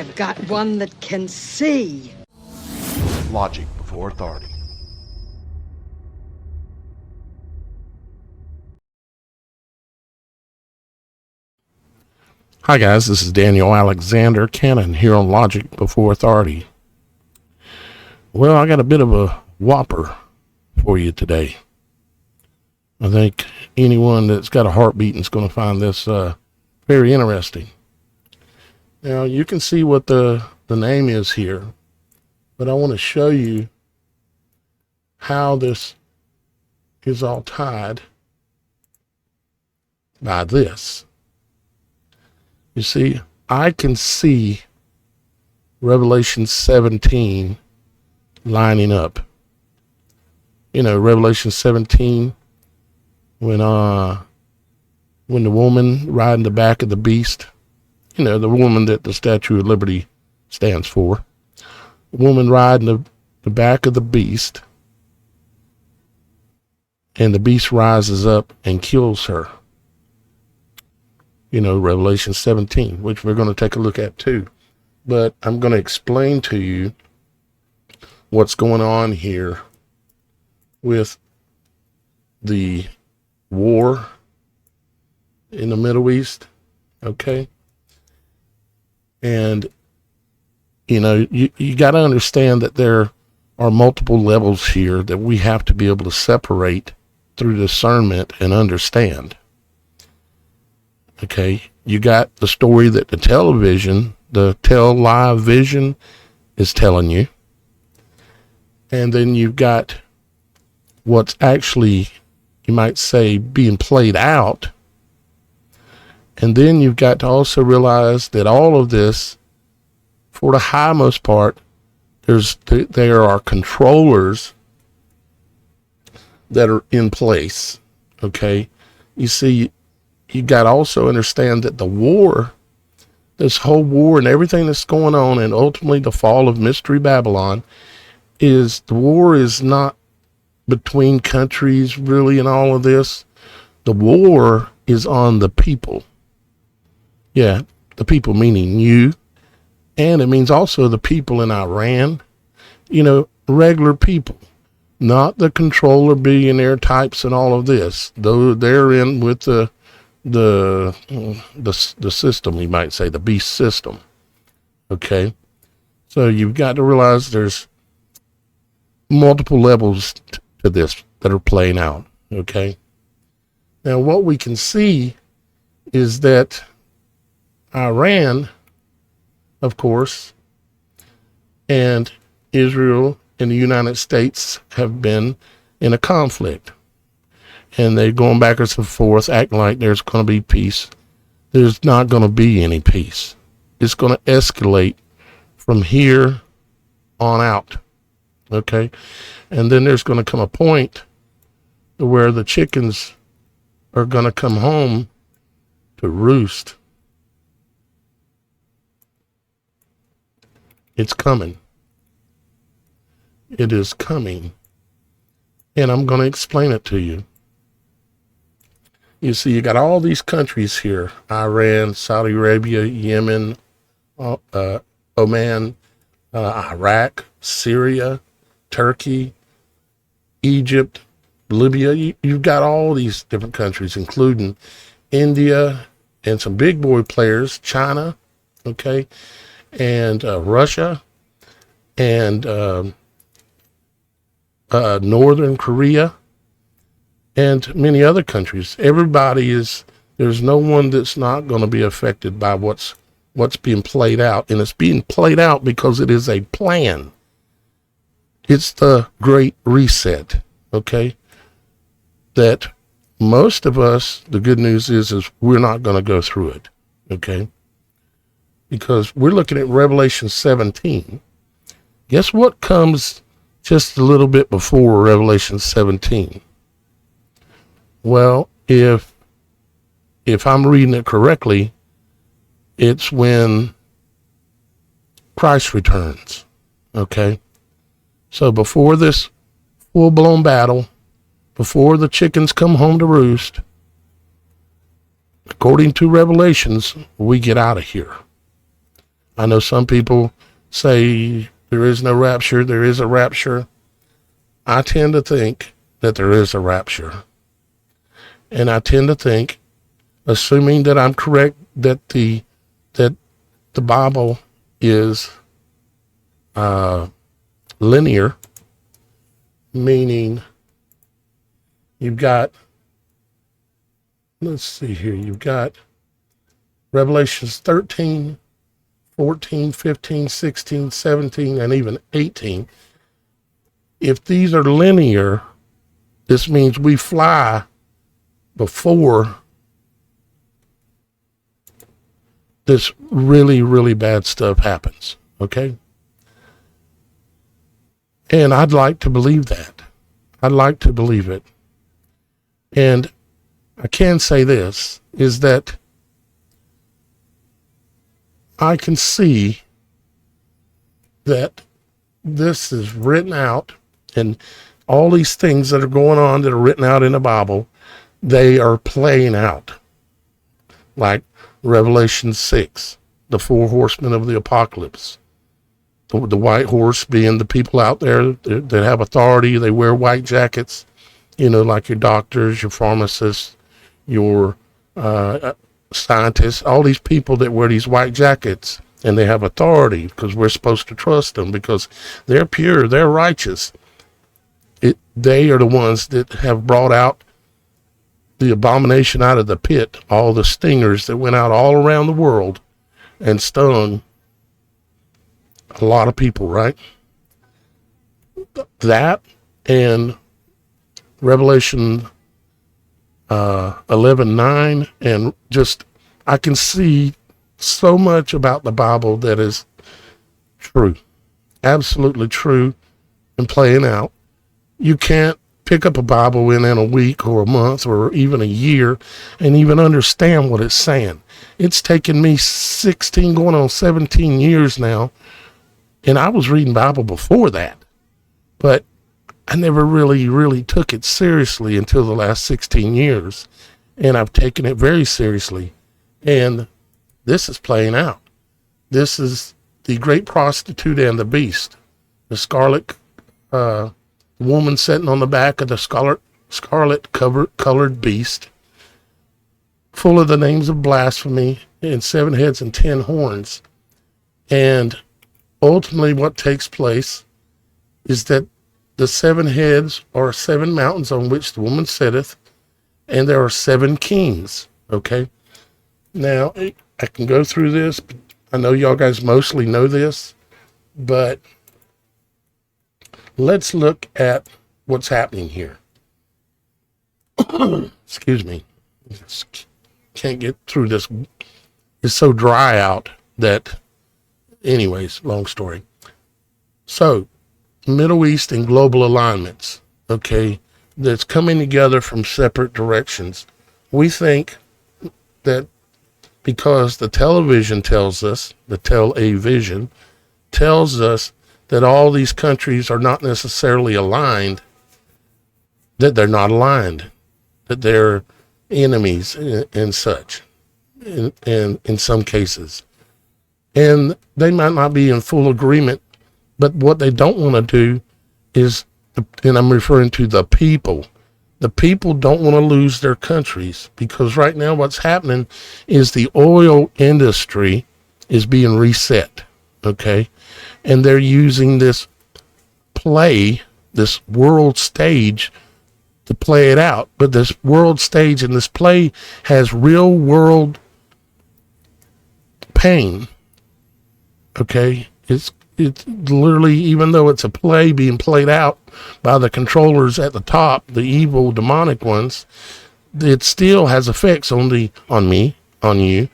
I've got one that can see. Logic before authority. Hi guys, this is Daniel Alexander Cannon here on Logic Before Authority. Well, I got a bit of a whopper for you today. I think anyone that's got a heartbeat is going to find this very interesting. Now, you can see what the name is here, but I want to show you how this is all tied by this. You see, I can see Revelation 17 lining up. You know, Revelation 17, when the woman riding the back of the beast, you know, the woman that the Statue of Liberty stands for, the woman riding the back of the beast, and the beast rises up and kills her. You know, Revelation 17, which we're going to take a look at too. But I'm going to explain to you what's going on here with the war in the Middle East, okay? And, you know, you got to understand that there are multiple levels here that we have to be able to separate through discernment and understand. Okay, you got the story that the television, the live vision is telling you. And then you've got what's actually, you might say, being played out. And then you've got to also realize that all of this, for the highmost part, there are controllers that are in place. Okay, you see, you got to also understand that the war, this whole war and everything that's going on, and ultimately the fall of Mystery Babylon, the war is not between countries really in all of this. The war is on the people. Yeah, the people meaning you, and it means also the people in Iran, you know, regular people, not the controller billionaire types and all of this, though they're in with the system, you might say, the beast system. Okay, so you've got to realize there's multiple levels to this that are playing out. Okay, now what we can see is that Iran, of course, and Israel and the United States have been in a conflict. And they're going backwards and forth, acting like there's going to be peace. There's not going to be any peace. It's going to escalate from here on out. Okay? And then there's going to come a point where the chickens are going to come home to roost. It's coming. It is coming. And I'm going to explain it to you. You see, you got all these countries here: Iran, Saudi Arabia, Yemen, Oman, Iraq, Syria, Turkey, Egypt, Libya. You've got all these different countries, including India and some big boy players, China, okay, and Russia, and Northern Korea, and many other countries. There's no one that's not going to be affected by what's being played out. And it's being played out because it is a plan. It's the Great Reset, okay? That most of us, the good news is we're not going to go through it, okay? Because we're looking at Revelation 17. Guess what comes just a little bit before Revelation 17? Well, if I'm reading it correctly, it's when Christ returns, okay? So before this full-blown battle, before the chickens come home to roost, according to Revelations, we get out of here. I know some people say there is no rapture, there is a rapture. I tend to think that there is a rapture. And I tend to think, assuming that I'm correct, that the Bible is linear, meaning you've got, let's see here, you've got Revelations 13, 14, 15, 16, 17, and even 18. If these are linear, this means we fly before this really, really bad stuff happens, okay? And I'd like to believe that. I'd like to believe it. And I can say this, is that I can see that this is written out, and all these things that are going on that are written out in the Bible, they are playing out. Like Revelation 6, the 4 horsemen of the apocalypse. The white horse being the people out there that have authority. They wear white jackets, like your doctors, your pharmacists, your scientists, all these people that wear these white jackets, and they have authority because we're supposed to trust them because they're pure, they're righteous. They are the ones that have brought out the abomination out of the pit, all the stingers that went out all around the world and stung a lot of people, right? That and Revelation 11:9, and just I can see so much about the Bible that is true, absolutely true, and playing out. You can't pick up a Bible in a week or a month or even a year and even understand what it's saying. It's taken me 16 going on 17 years now, and I was reading Bible before that, but I never really took it seriously until the last 16 years, and I've taken it very seriously. And this is playing out. This is the great prostitute and the beast, the scarlet woman sitting on the back of the scarlet colored beast, full of the names of blasphemy and 7 heads and 10 horns. And ultimately what takes place is that the 7 heads are 7 mountains on which the woman sitteth, and there are 7 kings, okay? Now, I can go through this. I know y'all guys mostly know this, but let's look at what's happening here. Excuse me. Just can't get through this. It's so dry out that, anyways, long story. So, Middle East and global alignments, okay, that's coming together from separate directions. We think that because the television tells us, the television tells us that all these countries are not necessarily aligned, that they're not aligned, that they're enemies and such, and in some cases. And they might not be in full agreement, but what they don't want to do is, and I'm referring to the people don't want to lose their countries, because right now what's happening is the oil industry is being reset, okay? And they're using this play, this world stage, to play it out. But this world stage and this play has real world pain, okay? It's literally, even though it's a play being played out by the controllers at the top, the evil demonic ones, it still has effects on me, on you,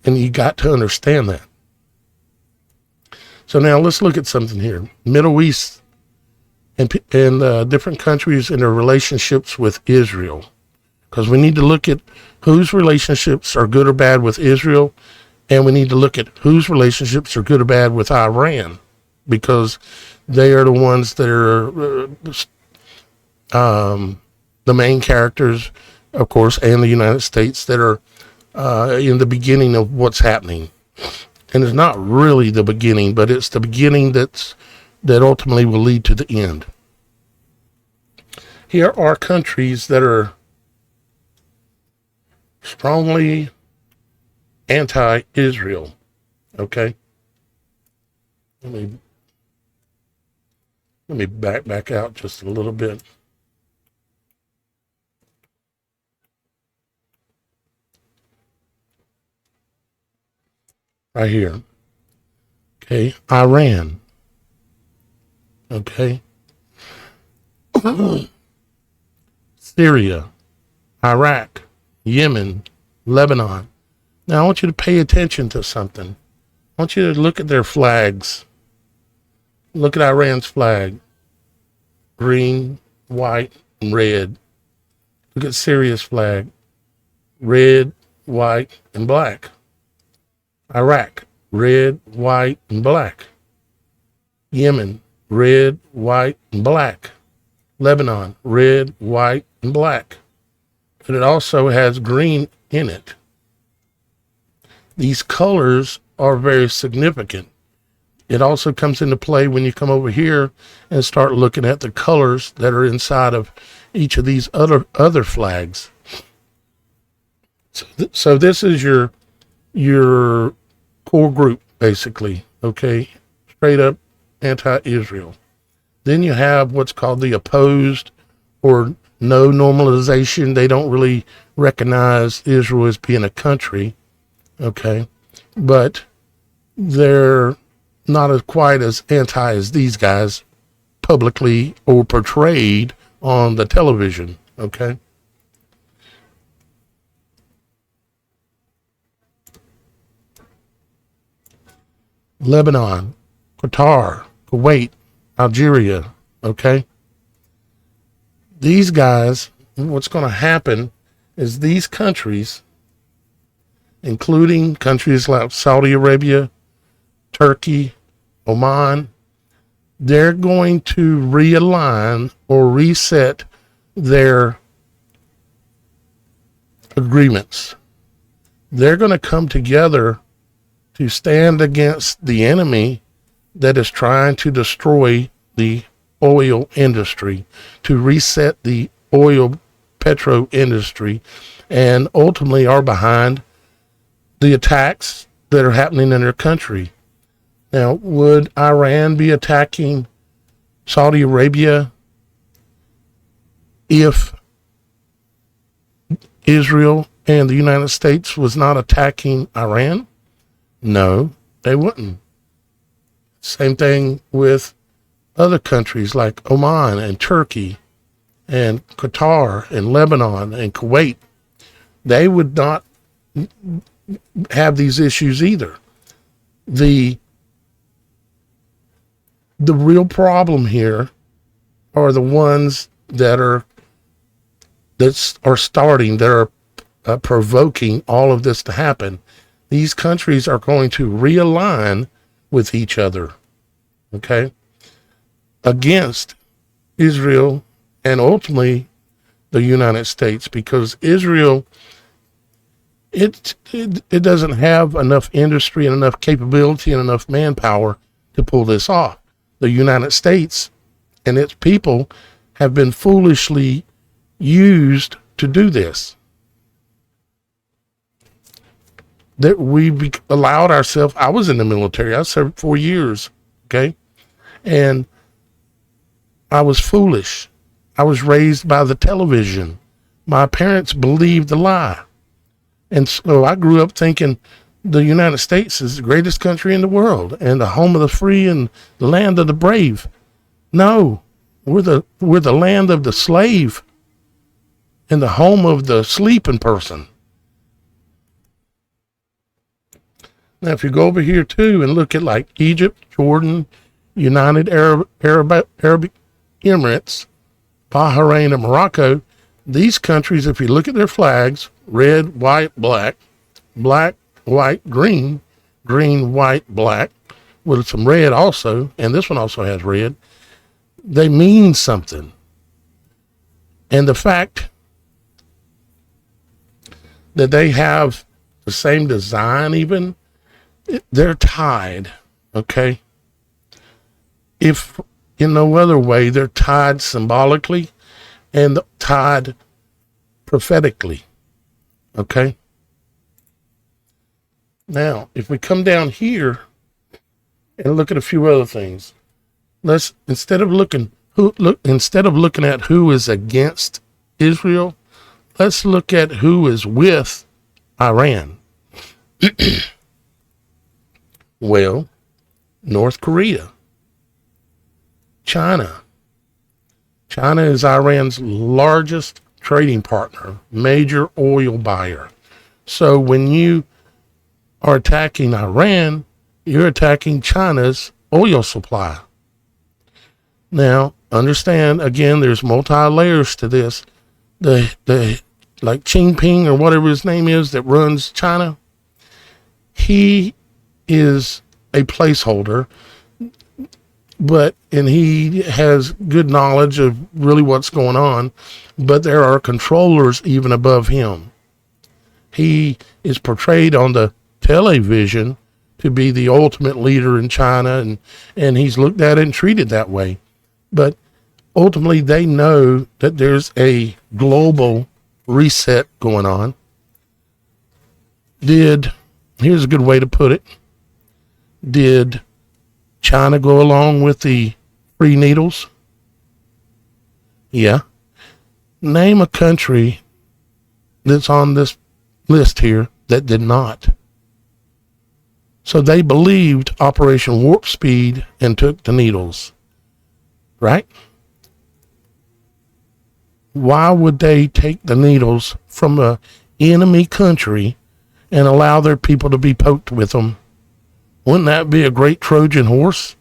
and you got to understand that. So now let's look at something here. Middle East and different countries and their relationships with Israel, because we need to look at whose relationships are good or bad with Israel. And we need to look at whose relationships are good or bad with Iran, because they are the ones that are the main characters, of course, and the United States that are in the beginning of what's happening. And it's not really the beginning, but it's the beginning that ultimately will lead to the end. Here are countries that are strongly anti-Israel. Okay? Let me back out just a little bit. Right here. Okay, Iran. Okay. Syria, Iraq, Yemen, Lebanon. Now I want you to pay attention to something. I want you to look at their flags. Look at Iran's flag. Green, white, and red. Look at Syria's flag. Red, white, and black. Iraq, red, white, and black. Yemen, red, white, and black. Lebanon, red, white, and black. But it also has green in it. These colors are very significant. It also comes into play when you come over here and start looking at the colors that are inside of each of these other flags. So this is your core group, basically, okay? Straight up anti-Israel. Then you have what's called the opposed or no normalization. They don't really recognize Israel as being a country, okay? But they're not as quite as anti as these guys publicly or portrayed on the television, okay? Lebanon, Qatar, Kuwait, Algeria, okay? These guys, what's going to happen is these countries, including countries like Saudi Arabia, Turkey, Oman, they're going to realign or reset their agreements. They're going to come together to stand against the enemy that is trying to destroy the oil industry, to reset the oil petro industry, and ultimately are behind the attacks that are happening in their country. Now, would Iran be attacking Saudi Arabia if Israel and the United States was not attacking Iran? No, they wouldn't. Same thing with other countries like Oman and Turkey and Qatar and Lebanon and Kuwait. They would not have these issues either. The real problem here are the ones that are provoking all of this to happen. These countries are going to realign with each other, okay, against Israel and ultimately the United States, because Israel, it doesn't have enough industry and enough capability and enough manpower to pull this off. The United States and its people have been foolishly used to do this. That we allowed ourselves. I was in the military. I served 4 years, okay? And I was foolish. I was raised by the television. My parents believed the lie. And so I grew up thinking the United States is the greatest country in the world and the home of the free and the land of the brave. No, we're the land of the slave and the home of the sleeping person. Now, if you go over here too and look at like Egypt, Jordan, United Arab Emirates, Bahrain, and Morocco, these countries, if you look at their flags, red, white, black, black, white, green, green, white, black, with some red also, and this one also has red, they mean something. And the fact that they have the same design even They're tied, okay? If in no other way, they're tied symbolically and tied prophetically, okay? Now, if we come down here and look at a few other things, let's instead of looking at who is against Israel, let's look at who is with Iran. Well, North Korea, China. China is Iran's largest trading partner, major oil buyer. So when you are attacking Iran, you're attacking China's oil supply. Now, understand, again, there's multi-layers to this. The like Jinping or whatever his name is that runs China, he is a placeholder, and he has good knowledge of really what's going on, but there are controllers even above him. He is portrayed on the television to be the ultimate leader in China, and he's looked at and treated that way. But ultimately, they know that there's a global reset going on. Here's a good way to put it. Did China go along with the free needles? Yeah. Name a country that's on this list here that did not. So they believed Operation Warp Speed and took the needles, right? Why would they take the needles from an enemy country and allow their people to be poked with them? Wouldn't that be a great Trojan horse?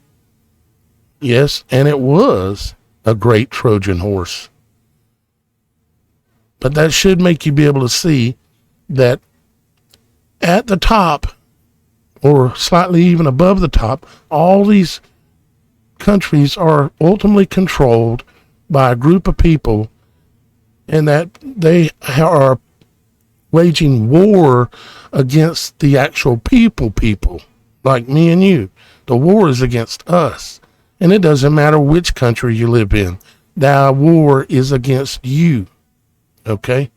Yes, and it was a great Trojan horse. But that should make you be able to see that at the top, or slightly even above the top, all these countries are ultimately controlled by a group of people, and that they are waging war against the actual people, like me and you. The war is against us. And it doesn't matter which country you live in. That war is against you. Okay?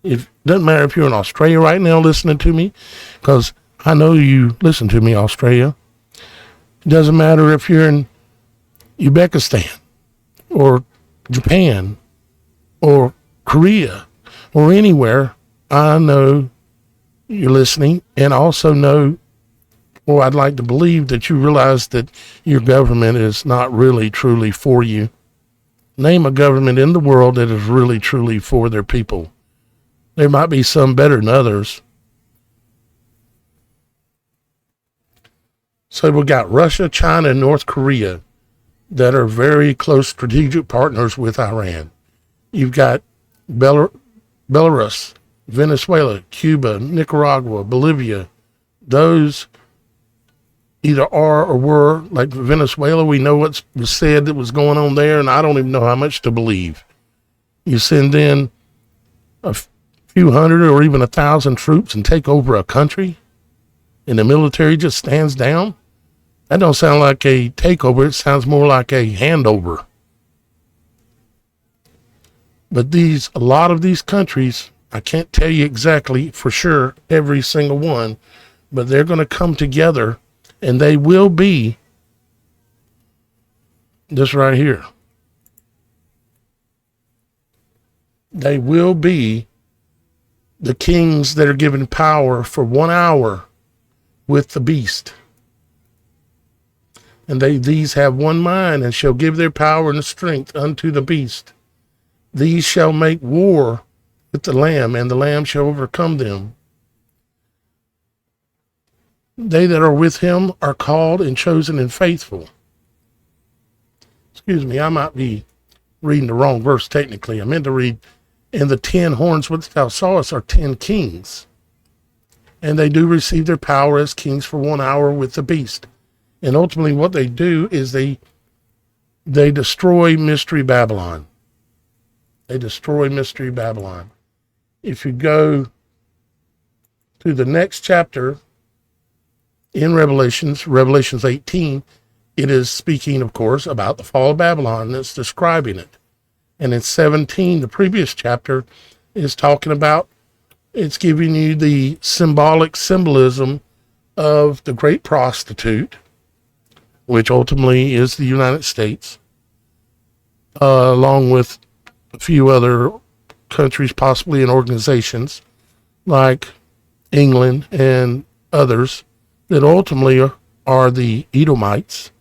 It doesn't matter if you're in Australia right now listening to me, because I know you listen to me, Australia. It doesn't matter if you're in Uzbekistan or Japan or Korea or anywhere. I know you're listening, and also know, or I'd like to believe, that you realize that your government is not really truly for you. Name a government in the world that is really truly for their people. There might be some better than others. So we've got Russia, China, and North Korea that are very close strategic partners with Iran. You've got Belarus, Venezuela, Cuba, Nicaragua, Bolivia. Those either are or were, like Venezuela. We know what was said that was going on there, and I don't even know how much to believe. You send in a few hundred or even 1,000 troops and take over a country, and the military just stands down? That don't sound like a takeover. It sounds more like a handover. But a lot of these countries, I can't tell you exactly for sure every single one, but they're going to come together, and they will be this right here. They will be the kings that are given power for 1 hour with the beast. And these have one mind, and shall give their power and strength unto the beast. These shall make war with the Lamb, and the Lamb shall overcome them. They that are with him are called and chosen and faithful. Excuse me, I might be reading the wrong verse technically. I meant to read, and the 10 horns which thou sawest are 10 kings. And they do receive their power as kings for 1 hour with the beast. And ultimately what they do is they destroy Mystery Babylon. They destroy Mystery Babylon. If you go to the next chapter in Revelations 18, it is speaking, of course, about the fall of Babylon, and it's describing it. And in 17, the previous chapter, is talking about, it's giving you the symbolism of the great prostitute, which ultimately is the United States, along with a few other countries, possibly in organizations like England and others, that ultimately are the Edomites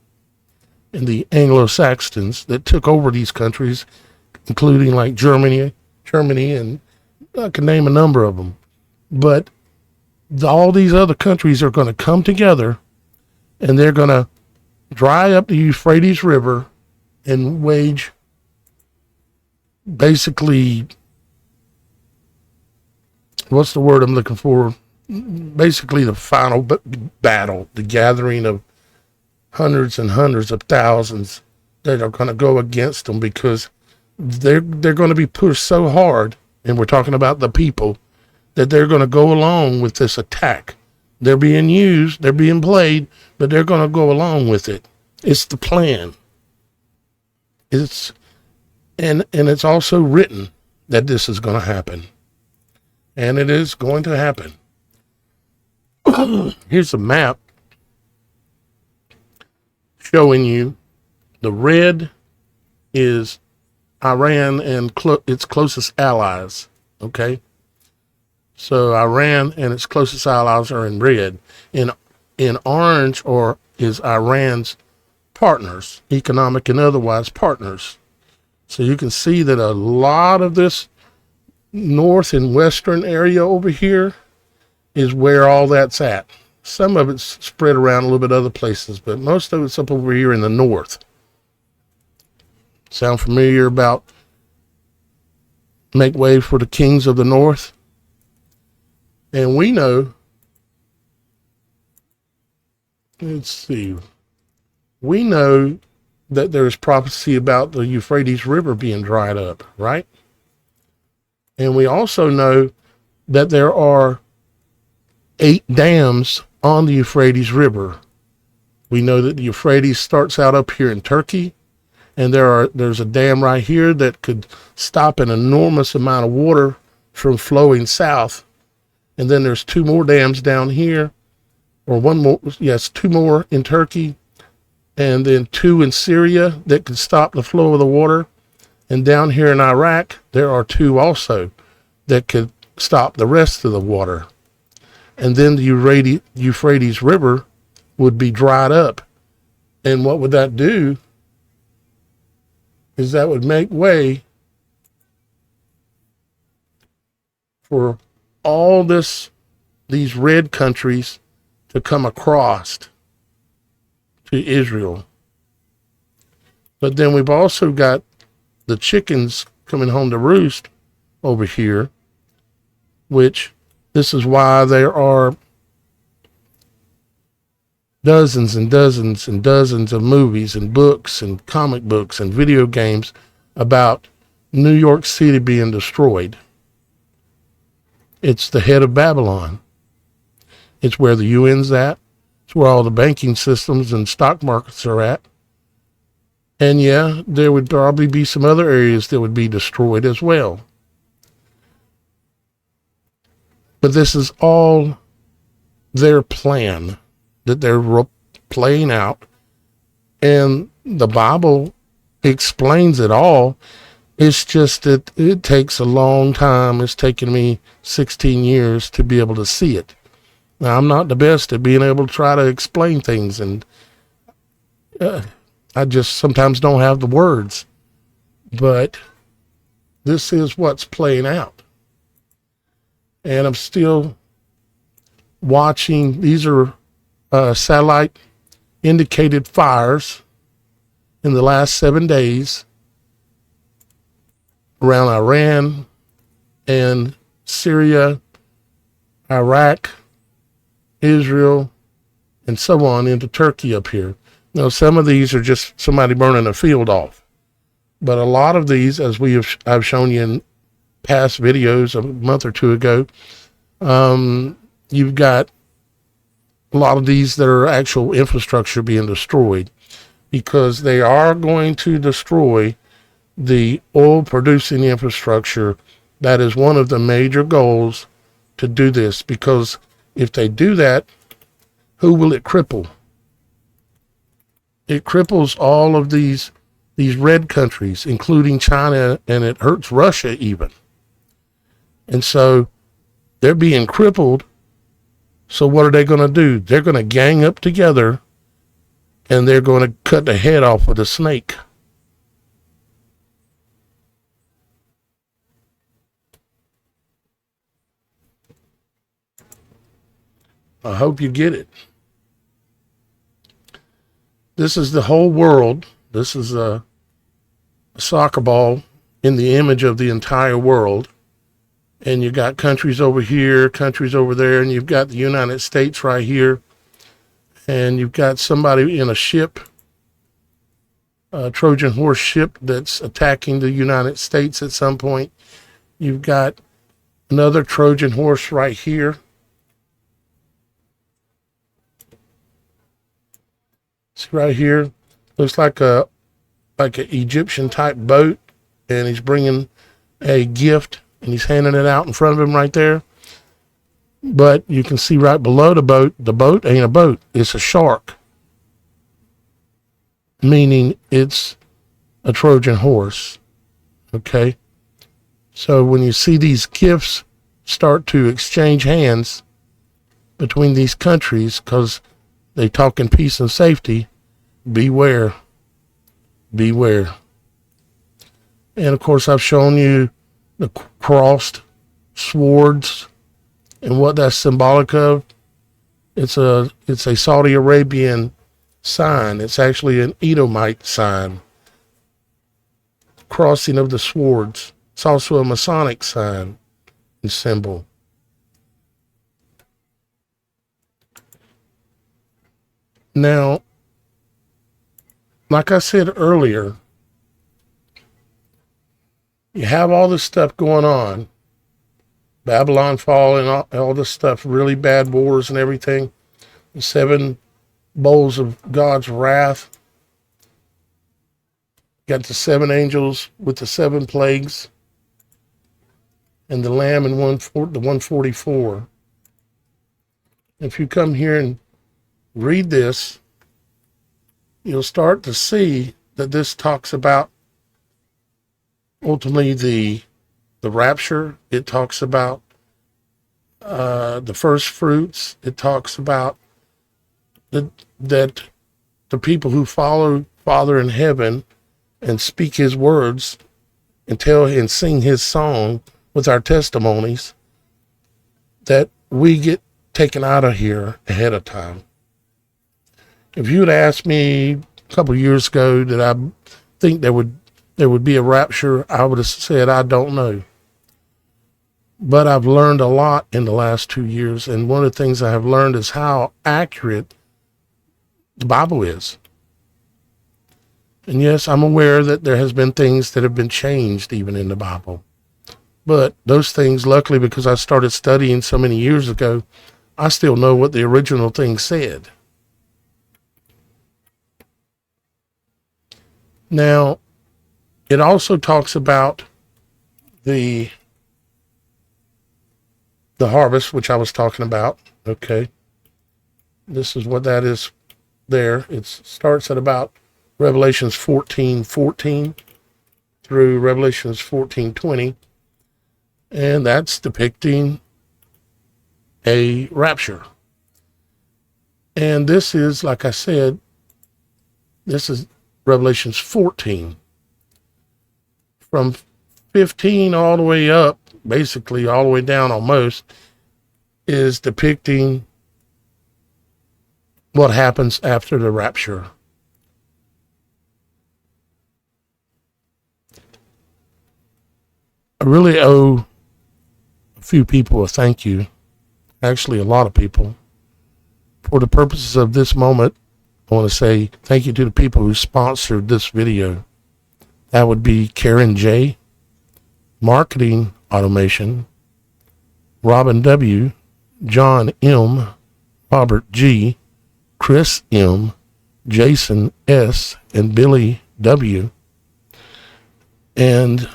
and the Anglo-Saxons that took over these countries, including like Germany, and I can name a number of them. But all these other countries are going to come together, and they're going to dry up the Euphrates River and wage basically, what's the word I'm looking for? Basically the final battle, the gathering of hundreds and hundreds of thousands that are going to go against them, because they're going to be pushed so hard, and we're talking about the people, that they're going to go along with this attack. They're being used, they're being played, but they're going to go along with it. It's the plan. And it's also written that this is going to happen. And it is going to happen. Here's a map showing you the red is Iran and its closest allies. Okay? So Iran and its closest allies are in red. In orange is Iran's partners, economic and otherwise partners. So you can see that a lot of this north and western area over here is where all that's at. Some of it's spread around a little bit other places, but most of it's up over here in the north. Sound familiar about make way for the kings of the north? And we know, let's see, we know that there's prophecy about the Euphrates River being dried up, right? And we also know that there are 8 dams on the Euphrates River. We know that the Euphrates starts out up here in Turkey, and there's a dam right here that could stop an enormous amount of water from flowing south. And then there's 2 more dams down here, or 2 more in Turkey, and then 2 in Syria that could stop the flow of the water. And down here in Iraq, there are 2 also that could stop the rest of the water. And then the Euphrates River would be dried up. And what would that do is that would make way for all these red countries to come across to Israel. But then we've also got the chickens coming home to roost over here, which this is why there are dozens and dozens and dozens of movies and books and comic books and video games about New York City being destroyed. It's the head of Babylon. It's where the UN's at. It's where all the banking systems and stock markets are at. And yeah, there would probably be some other areas that would be destroyed as well. But this is all their plan that they're playing out. And the Bible explains it all. It's just that it takes a long time. It's taken me 16 years to be able to see it. Now, I'm not the best at being able to try to explain things, and I just sometimes don't have the words. But this is what's playing out. And I'm still watching. These are satellite indicated fires in the last 7 days around Iran and Syria, Iraq, Israel, and so on into Turkey up here. Now, some of these are just somebody burning a field off. But a lot of these, as I've shown you in past videos a month or 2 ago, you've got a lot of these that are actual infrastructure being destroyed, because they are going to destroy the oil producing infrastructure. That is one of the major goals to do this, because if they do that, who will it cripple? It cripples all of these red countries, including China, and it hurts Russia even. And so they're being crippled. So what are they going to do? They're going to gang up together and they're going to cut the head off of the snake. I hope you get it. This is the whole world. This is a soccer ball in the image of the entire world. And you got countries over here, countries over there, and you've got the United States right here. And you've got somebody in a ship, a Trojan horse ship that's attacking the United States at some point. You've got another Trojan horse right here. See right here, looks like an Egyptian type boat, and he's bringing a gift and he's handing it out in front of him right there. But you can see right below the boat ain't a boat, it's a shark, meaning it's a Trojan horse. Okay, so when you see these gifts start to exchange hands between these countries, because they talk in peace and safety, beware. Beware. And of course, I've shown you the crossed swords and what that's symbolic of. It's a Saudi Arabian sign. It's actually an Edomite sign. Crossing of the swords. It's also a Masonic sign and symbol. Now, like I said earlier, you have all this stuff going on, Babylon fall and all this stuff, really bad wars and everything, the 7 bowls of God's wrath. Got the 7 angels with the 7 plagues, and the Lamb in the 144. If you come here and read this, you'll start to see that this talks about ultimately the rapture. It talks about the first fruits. It talks about that the people who follow Father in heaven and speak his words and tell and sing his song with our testimonies, that we get taken out of here ahead of time. If you had asked me a couple of years ago that I think there would be a rapture, I would have said, I don't know. But I've learned a lot in the last 2 years, and one of the things I have learned is how accurate the Bible is. And yes, I'm aware that there has been things that have been changed even in the Bible. But those things, luckily, because I started studying so many years ago, I still know what the original thing said. Now, it also talks about the harvest, which I was talking about. Okay. This is what that is there. It starts at about Revelations 14:14 through Revelations 14:20. And that's depicting a rapture. And this is, like I said, this is Revelations 14. From 15 all the way up, basically all the way down almost, is depicting what happens after the rapture. I really owe a few people a thank you, actually a lot of people. For the purposes of this moment, I want to say thank you to the people who sponsored this video. That would be Karen J, Marketing Automation, Robin W, John M, Robert G., Chris M., Jason S., and Billy W., and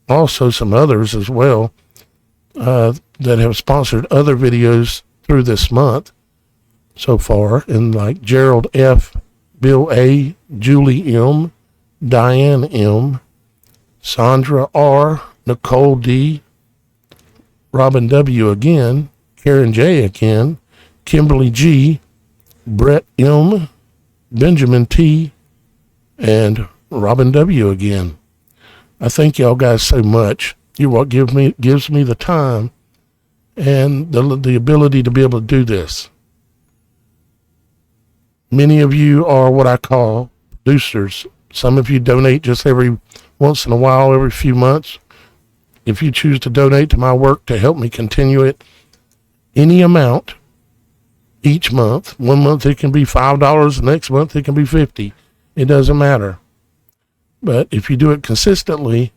also some others as well that have sponsored other videos through this month so far, and like Gerald F., Bill A., Julie M., Diane M., Sandra R., Nicole D., Robin W. again, Karen J. again, Kimberly G., Brett M., Benjamin T., and Robin W. again. I thank y'all guys so much. You what gives me the time and the ability to be able to do this. Many of you are what I call producers. Some of you donate just every once in a while, every few months. If you choose to donate to my work to help me continue it, any amount each month. One month it can be $5. The next month it can be $50. It doesn't matter. But if you do it consistently,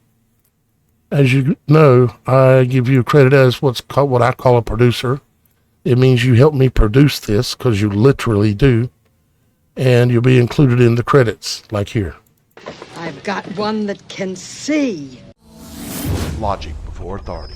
as you know, I give you credit as what I call a producer. It means you help me produce this, because you literally do, and you'll be included in the credits, like here. I've got one that can see. Logic before authority.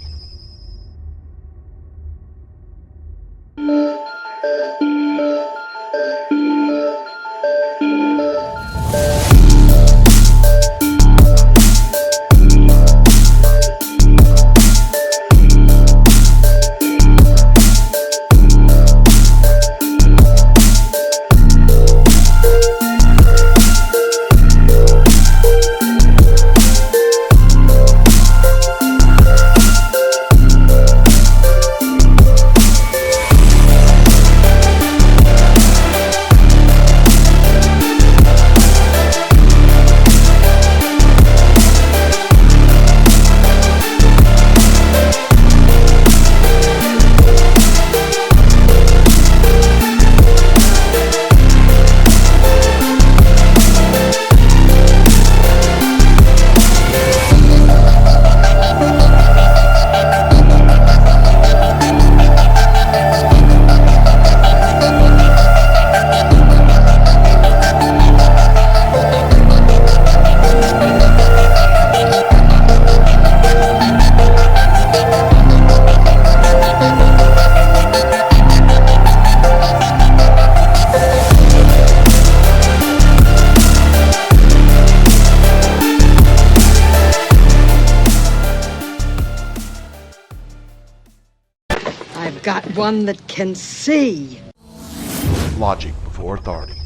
I've got one that can see. Logic before authority.